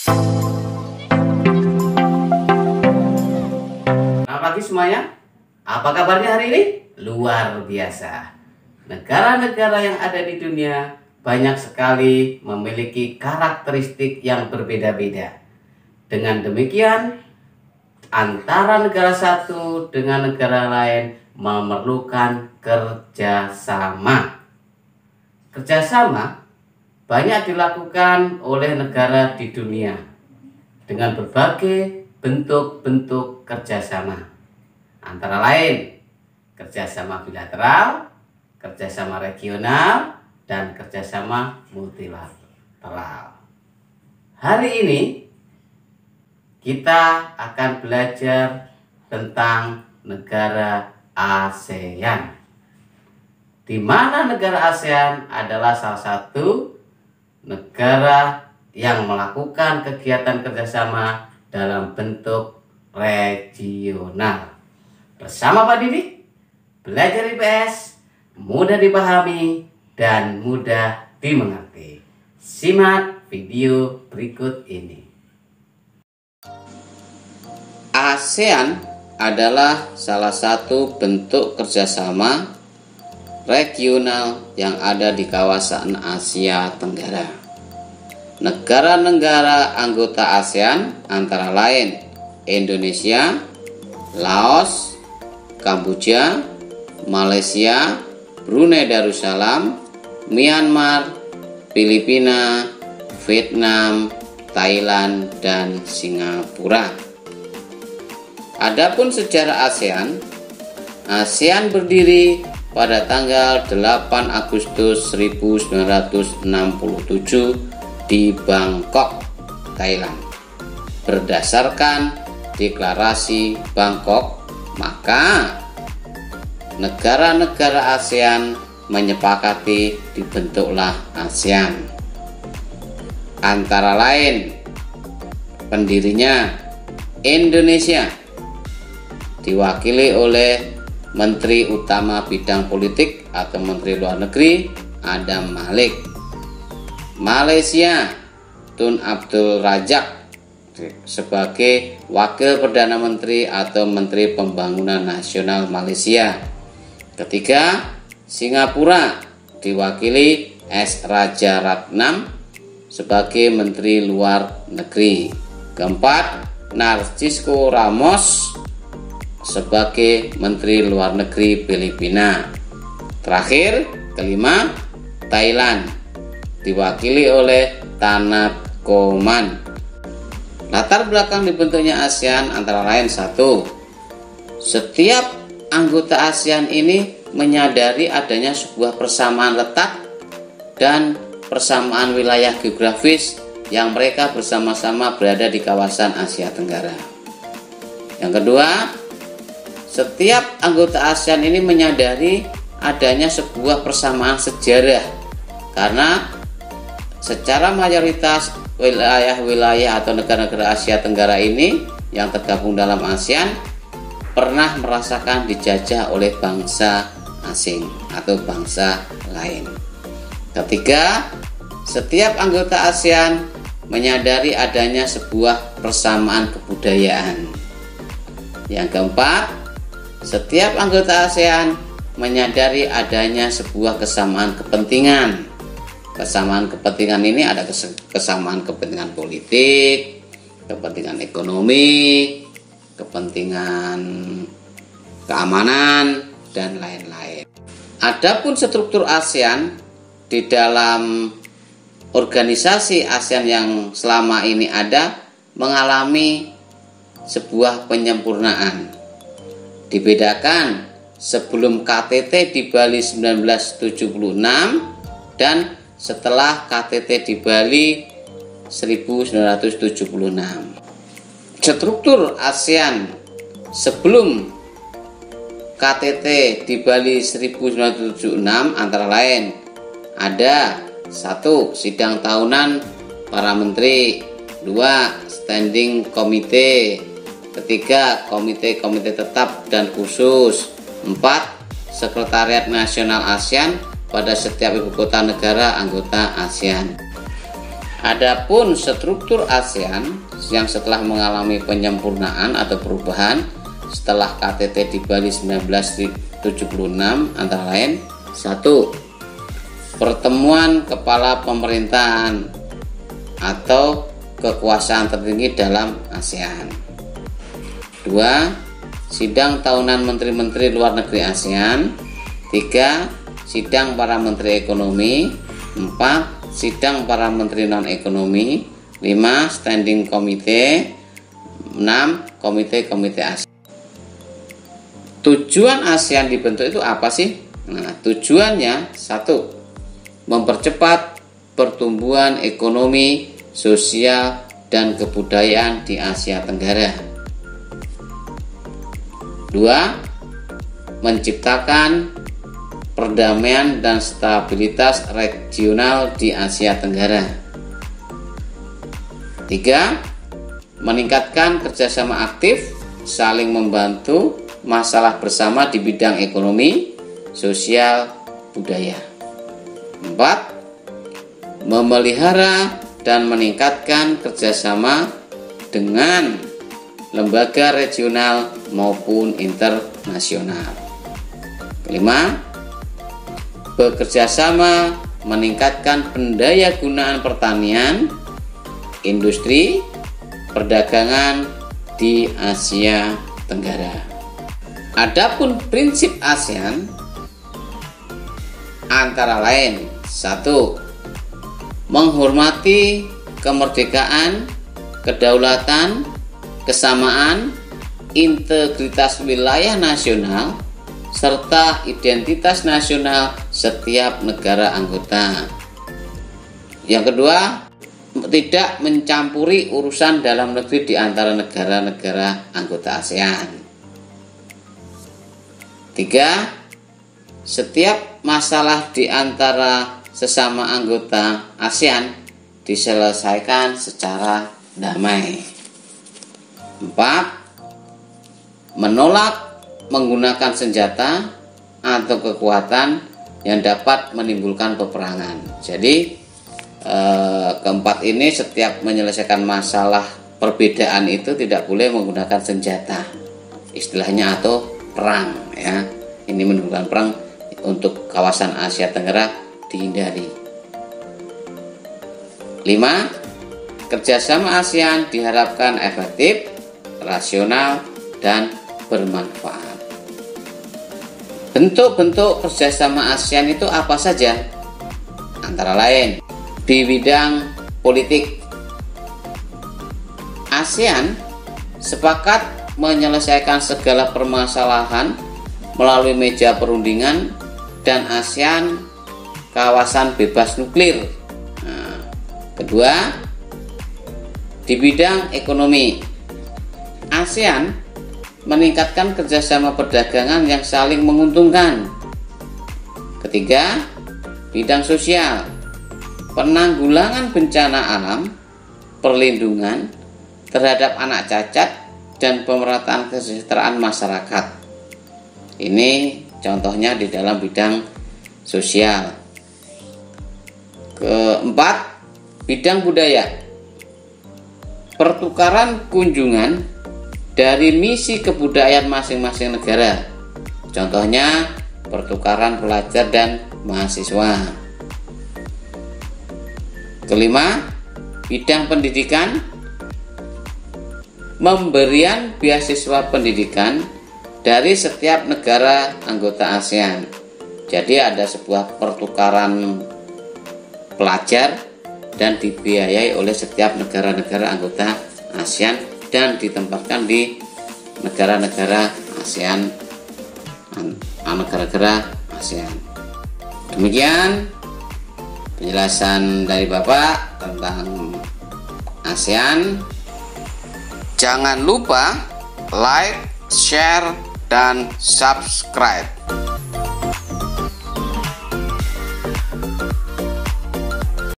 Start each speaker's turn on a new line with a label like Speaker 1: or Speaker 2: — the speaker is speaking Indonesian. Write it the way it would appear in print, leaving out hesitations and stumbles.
Speaker 1: Selamat pagi semuanya. Apa kabarnya hari ini? Luar biasa. Negara-negara yang ada di dunia banyak sekali memiliki karakteristik yang berbeda-beda. Dengan demikian, antara negara satu dengan negara lain memerlukan kerjasama. Kerjasama banyak dilakukan oleh negara di dunia dengan berbagai bentuk-bentuk kerjasama. Antara lain kerjasama bilateral, kerjasama regional, dan kerjasama multilateral. Hari ini kita akan belajar tentang negara ASEAN, di mana negara ASEAN adalah salah satu negara yang melakukan kegiatan kerjasama dalam bentuk regional. Bersama Pak Didi, belajar IPS mudah dipahami dan mudah dimengerti. Simak video berikut ini. ASEAN adalah salah satu bentuk kerjasama regional yang ada di kawasan Asia Tenggara. Negara-negara anggota ASEAN antara lain Indonesia, Laos, Kamboja, Malaysia, Brunei Darussalam, Myanmar, Filipina, Vietnam, Thailand, dan Singapura. Adapun sejarah ASEAN, ASEAN berdiri pada tanggal 8 Agustus 1967 di Bangkok, Thailand. Berdasarkan deklarasi Bangkok, maka negara-negara ASEAN menyepakati dibentuklah ASEAN. Antara lain pendirinya Indonesia, diwakili oleh Menteri Utama Bidang Politik atau Menteri Luar Negeri Adam Malik. Malaysia, Tun Abdul Razak sebagai Wakil Perdana Menteri atau Menteri Pembangunan Nasional Malaysia. Ketiga, Singapura, diwakili S. Rajaratnam sebagai Menteri Luar Negeri. Keempat, Narcisco Ramos sebagai Menteri Luar Negeri Filipina. Terakhir, kelima, Thailand, diwakili oleh Tanat Koman. Latar belakang dibentuknya ASEAN antara lain: satu, setiap anggota ASEAN ini menyadari adanya sebuah persamaan letak dan persamaan wilayah geografis yang mereka bersama-sama berada di kawasan Asia Tenggara. Yang kedua, setiap anggota ASEAN ini menyadari adanya sebuah persamaan sejarah, karena secara mayoritas wilayah-wilayah atau negara-negara Asia Tenggara ini yang tergabung dalam ASEAN pernah merasakan dijajah oleh bangsa asing atau bangsa lain. Ketiga, setiap anggota ASEAN menyadari adanya sebuah persamaan kebudayaan. Yang keempat, setiap anggota ASEAN menyadari adanya sebuah kesamaan kepentingan. Kesamaan kepentingan ini ada kesamaan kepentingan politik, kepentingan ekonomi, kepentingan keamanan, dan lain-lain. Adapun struktur ASEAN di dalam organisasi ASEAN yang selama ini ada mengalami sebuah penyempurnaan. Dibedakan sebelum KTT di Bali 1976 dan setelah KTT di Bali 1976. Struktur ASEAN sebelum KTT di Bali 1976 antara lain ada: 1. Sidang tahunan para menteri. 2. Standing komite. 3. Komite-komite tetap dan khusus. 4. Sekretariat Nasional ASEAN pada setiap ibu kota negara anggota ASEAN. Adapun struktur ASEAN yang setelah mengalami penyempurnaan atau perubahan setelah KTT di Bali 1976 antara lain: 1. Pertemuan kepala pemerintahan atau kekuasaan tertinggi dalam ASEAN. 2. Sidang tahunan menteri-menteri luar negeri ASEAN. 3. Sidang para menteri ekonomi. 4. Sidang para menteri non-ekonomi. 5. Standing Committee. 6. Komite-komite ASEAN. Tujuan ASEAN dibentuk itu apa sih? Nah, tujuannya 1. Mempercepat pertumbuhan ekonomi, sosial, dan kebudayaan di Asia Tenggara. 2. Menciptakan perdamaian dan stabilitas regional di Asia Tenggara. 3. Meningkatkan kerjasama aktif, saling membantu masalah bersama di bidang ekonomi, sosial, budaya. 4. Memelihara dan meningkatkan kerjasama dengan lembaga regional maupun internasional. 5. Bekerjasama meningkatkan pendayagunaan pertanian, industri, perdagangan di Asia Tenggara. Adapun prinsip ASEAN antara lain: 1. Menghormati kemerdekaan, kedaulatan, kesamaan, integritas wilayah nasional, serta identitas nasional setiap negara anggota. Yang kedua, tidak mencampuri urusan dalam negeri di antara negara-negara anggota ASEAN. 3. Setiap masalah di antara sesama anggota ASEAN diselesaikan secara damai. 4. Menolak menggunakan senjata atau kekuatan yang dapat menimbulkan peperangan. Jadi keempat ini, setiap menyelesaikan masalah perbedaan itu tidak boleh menggunakan senjata, istilahnya, atau perang, ya. Ini menimbulkan perang untuk kawasan Asia Tenggara dihindari. 5. Kerjasama ASEAN diharapkan efektif, rasional, dan bermanfaat. Bentuk-bentuk kerjasama ASEAN itu apa saja? Antara lain, di bidang politik, ASEAN sepakat menyelesaikan segala permasalahan melalui meja perundingan dan ASEAN kawasan bebas nuklir. Nah, kedua, di bidang ekonomi, ASEAN meningkatkan kerjasama perdagangan yang saling menguntungkan. Ketiga, bidang sosial, penanggulangan bencana alam, perlindungan terhadap anak cacat, dan pemerataan kesejahteraan masyarakat. Ini contohnya di dalam bidang sosial. Keempat, bidang budaya, pertukaran kunjungan dari misi kebudayaan masing-masing negara. Contohnya pertukaran pelajar dan mahasiswa. Kelima, bidang pendidikan, pemberian beasiswa pendidikan dari setiap negara anggota ASEAN. Jadi ada sebuah pertukaran pelajar dan dibiayai oleh setiap negara-negara anggota ASEAN dan ditempatkan di negara-negara ASEAN, negara-negara ASEAN. Demikian penjelasan dari Bapak tentang ASEAN. Jangan lupa like, share, dan subscribe.